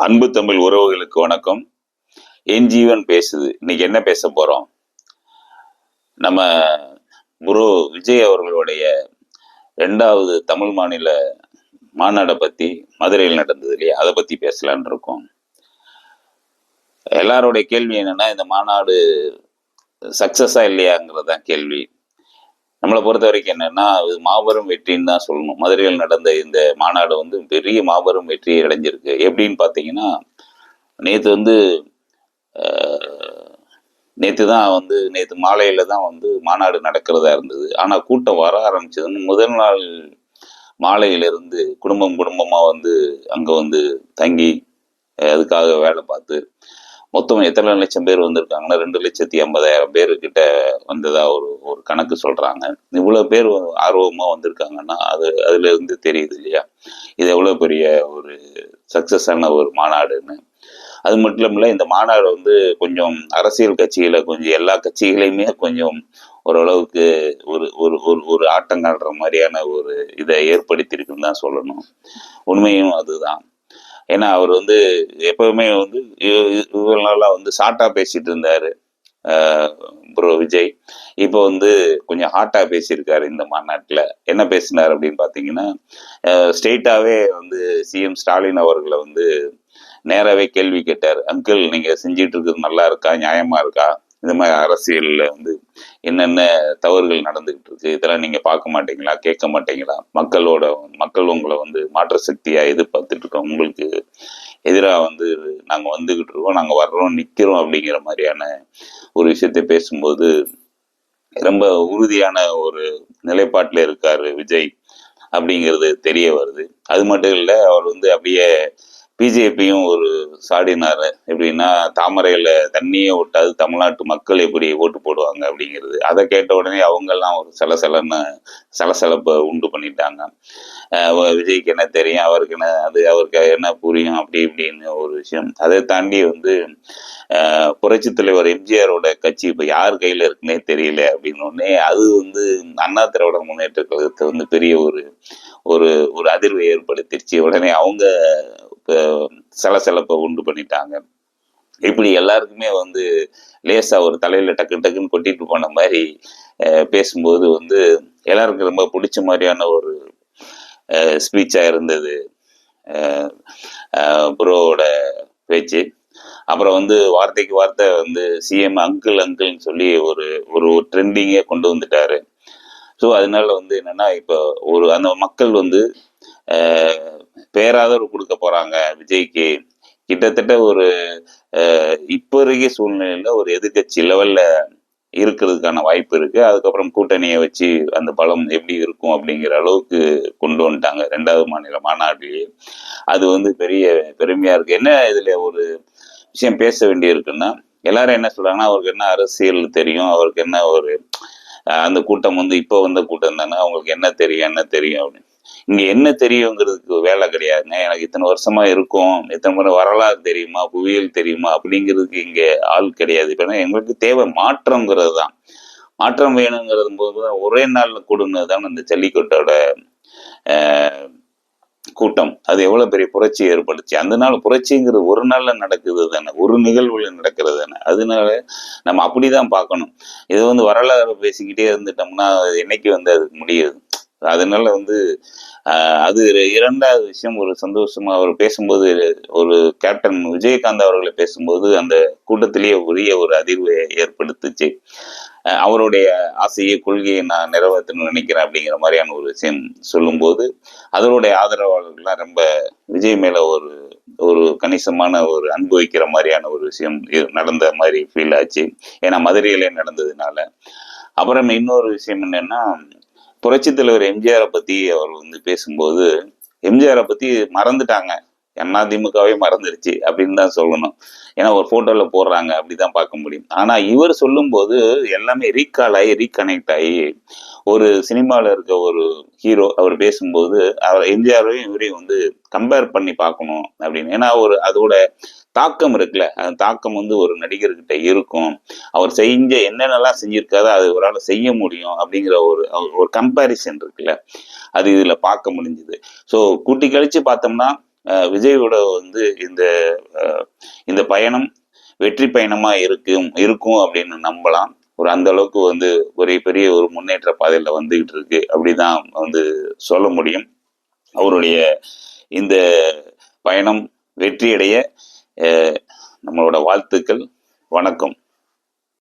அன்பு தமிழ் உறவுகளுக்கு வணக்கம். என் ஜீவன் பேசுது. இன்னைக்கு என்ன பேச போறோம்? நம்ம குரு விஜய் அவர்களுடைய 2வது தமிழ் மாநில மாநாடை பத்தி, மதுரையில் நடந்தது இல்லையா, அதை பத்தி பேசலான் இருக்கோம். எல்லாருடைய கேள்வி என்னன்னா, இந்த மாநாடு சக்சஸா இல்லையாங்கிறதான் கேள்வி. நம்மளை பொறுத்த வரைக்கும் என்னன்னா, அது மாபெரும் வெற்றின்னு தான் சொல்லணும். மதுரையில் நடந்த இந்த மாநாடு பெரிய மாபெரும் வெற்றியை அடைஞ்சிருக்கு. எப்படின்னு பார்த்தீங்கன்னா, நேற்று நேற்று மாலையில தான் மாநாடு நடக்கிறதா இருந்தது. ஆனா கூட்டம் வர ஆரம்பிச்சதுன்னு முதல் நாள் மாலையிலிருந்து குடும்பமா அங்க தங்கி அதுக்காக வேலை பார்த்து மொத்தம் எத்தனை லட்சம் பேர் வந்திருக்காங்கன்னா 2,50,000 பேரு கிட்ட வந்ததா ஒரு ஒரு கணக்கு சொல்றாங்க. இவ்வளவு பேர் ஆர்வமா வந்திருக்காங்கன்னா அதுல இருந்து தெரியுது இல்லையா, இது எவ்வளவு பெரிய ஒரு சக்சஸான ஒரு மாநாடுன்னு. அது மட்டும் இல்ல, இந்த மாநாடு கொஞ்சம் அரசியல் கட்சிகளை கொஞ்சம் எல்லா கட்சிகளையுமே கொஞ்சம் ஓரளவுக்கு ஒரு ஒரு ஒரு ஒரு ஆட்டம் காட்டுற மாதிரியான ஒரு இதை ஏற்படுத்தியிருக்குன்னு தான் சொல்லணும். உண்மையும் அதுதான். ஏன்னா அவர் எப்பவுமே இவ்வளவு நாளா ஷார்ட்டா பேசிட்டு இருந்தாரு ப்ரோ விஜய். இப்போ கொஞ்சம் ஹாட்டா பேசியிருக்காரு இந்த மாநாட்டுல. என்ன பேசினார் அப்படின்னு பாத்தீங்கன்னா, ஸ்ட்ரெயிட்டாவே சிஎம் ஸ்டாலின் அவர்களை நேராவே கேள்வி கேட்டார். அங்கிள், நீங்க செஞ்சிட்டு இருக்கிறது நல்லா இருக்கா, நியாயமா இருக்கா? இந்த மாதிரி அரசியல்ல என்னென்ன தவறுகள் நடந்துகிட்டு இருக்கு, இதெல்லாம் நீங்க பார்க்க மாட்டீங்களா, கேட்க மாட்டீங்களா? மக்கள் உங்களை மாற்று சக்தியா எதிர்பார்த்துட்டு இருக்கோம், உங்களுக்கு எதிராக நாங்க வந்துகிட்டு இருக்கோம், நாங்க வர்றோம், நிக்கிறோம் அப்படிங்கிற மாதிரியான ஒரு விஷயத்தை பேசும்போது ரொம்ப உறுதியான ஒரு நிலைப்பாட்டுல இருக்காரு விஜய் அப்படிங்கிறது தெரிய வருது. அது மட்டும் இல்ல, அவர் அப்படியே பிஜேபியும் ஒரு சாடினாரு. எப்படின்னா, தாமரையில தண்ணியே ஓட்டாது தமிழ்நாட்டு மக்கள் எப்படி ஓட்டு போடுவாங்க அப்படிங்கிறது. அதை கேட்ட உடனே அவங்க எல்லாம் ஒரு சலசலப்பை உண்டு பண்ணிட்டாங்க. விஜய்க்கு என்ன தெரியும், அவருக்கு என்ன புரியும், அப்படி இப்படின்னு ஒரு விஷயம். அதை தாண்டி புரட்சி தலைவர் எம்ஜிஆரோட கட்சி இப்ப யார் கையில இருக்குன்னே தெரியல அப்படின்னு உடனே அது அண்ணா திராவிட முன்னேற்ற கழகத்தை பெரிய ஒரு ஒரு ஒரு அதிர்வை ஏற்படுத்திருச்சு. உடனே அவங்க சலசலப்பை உண்டு பண்ணிட்டாங்க. இப்படி எல்லாருக்குமே லேசா ஒரு தலையில டக்கு டக்குன்னு கொட்டிட்டு போன மாதிரி பேசும்போது எல்லாருக்கும் ரொம்ப பிடிச்ச மாதிரியான ஒரு ஸ்பீச்சா இருந்தது ப்ரோவோட பேச்சு. அப்புறம் வார்த்தைக்கு வார்த்தை சிஎம் அங்கிள்னு சொல்லி ஒரு ஒரு ட்ரெண்டிங்கே கொண்டு வந்துட்டாரு. ஸோ அதனால என்னன்னா, இப்போ அந்த மக்கள் பேராதரவு கொடுக்க போறாங்க விஜய்க்கு. கிட்டத்தட்ட ஒரு இப்போ இருக்க சூழ்நிலையில ஒரு எதிர்கட்சி லெவல்ல இருக்கிறதுக்கான வாய்ப்பு இருக்கு. அதுக்கப்புறம் கூட்டணியை வச்சு அந்த பலம் எப்படி இருக்கும் அப்படிங்கிற அளவுக்கு கொண்டு வந்துட்டாங்க 2வது மாநில மாநாட்டிலேயே. அது பெரிய பெருமையா இருக்கு. என்ன இதுல ஒரு விஷயம் பேச வேண்டி இருக்குன்னா, எல்லாரும் என்ன சொல்றாங்கன்னா, அவருக்கு என்ன அரசியல் தெரியும், அவருக்கு என்ன ஒரு அந்த கூட்டம் இப்போ வந்த கூட்டம் தானே, அவங்களுக்கு என்ன தெரியும் அப்படின்னு. இங்க என்ன தெரியுங்கிறதுக்கு வேலை கிடையாதுங்க. எனக்கு இத்தனை வருஷமா இருக்கும், இத்தனை முறை வரலாறு தெரியுமா, புவியியல் தெரியுமா அப்படிங்கிறதுக்கு இங்க ஆள் கிடையாது. இப்ப எங்களுக்கு தேவை மாற்றம்ங்கிறது தான். மாற்றம் வேணுங்கிறது போதுதான் ஒரே நாள்ல கூடுனதுதான் அந்த ஜல்லிக்கட்டோட கூட்டம். அது எவ்வளவு பெரிய புரட்சி ஏற்படுச்சு. அந்த நாள் புரட்சிங்கிறது ஒரு நாள்ல நடக்குது தானே, ஒரு நிகழ்வுல நடக்கிறது தானே. அதனால நம்ம அப்படிதான் பார்க்கணும். இது வரலாறு பேசிக்கிட்டே இருந்துட்டோம்னா என்னைக்கு அதுக்கு முடியுது. அதனால அது 2வது விஷயம். ஒரு சந்தோஷமா அவர் பேசும்போது, ஒரு கேப்டன் விஜயகாந்த் அவர்களை பேசும்போது அந்த கூட்டத்திலேயே உரிய ஒரு அதிர்வை ஏற்படுத்துச்சு. அவருடைய ஆசையை, கொள்கையை நான் நிறைவேற்றணும்னு நினைக்கிறேன் அப்படிங்கிற மாதிரியான ஒரு விஷயம் சொல்லும்போது, அதனுடைய ஆதரவாளர்கள்லாம் ரொம்ப விஜய் மேல ஒரு ஒரு கணிசமான ஒரு அன்பு வைக்கிற மாதிரியான ஒரு விஷயம் நடந்த மாதிரி ஃபீல் ஆச்சு. ஏன்னா மதுரையிலே நடந்ததுனால. அப்புறம் இன்னொரு விஷயம் என்னன்னா, புரட்சி தலைவர் எம்ஜிஆரை பத்தி அவர் பேசும்போது, எம்ஜிஆரை பத்தி மறந்துட்டாங்க. அதிமுகவே மறந்துருச்சு அப்படின்னு தான் சொல்லணும். ஏன்னா ஒரு போட்டோல போடுறாங்க, அப்படிதான் பார்க்க முடியும். ஆனா இவர் சொல்லும் போது எல்லாமே ரீகால் ஆகி, ரீகனெக்ட் ஆகி, ஒரு சினிமால இருக்க ஒரு ஹீரோ அவர் பேசும்போது அவர் எம்ஜிஆரையும் இவரையும் கம்பேர் பண்ணி பார்க்கணும் அப்படின்னு. ஏன்னா அதோட தாக்கம் இருக்குல்ல, அந்த தாக்கம் ஒரு நடிகர்கிட்ட இருக்கும். அவர் என்னென்னலாம் செஞ்சிருக்காரோ அது அவரால் செய்ய முடியும் அப்படிங்கிற ஒரு கம்பேரிசன் இருக்குல்ல, அது இதுல பார்க்க முடிஞ்சுது. ஸோ கூட்டி கழிச்சு பார்த்தோம்னா விஜயோட வந்து இந்த பயணம் வெற்றி பயணமா இருக்கும் அப்படின்னு நம்பலாம். அந்த அளவுக்கு வந்து பெரிய ஒரு முன்னேற்ற பாதையில வந்துகிட்டு இருக்கு அப்படிதான் வந்து சொல்ல முடியும். அவருடைய இந்த பயணம் வெற்றியடைய நம்மளோட வாழ்த்துக்கள். வணக்கம்.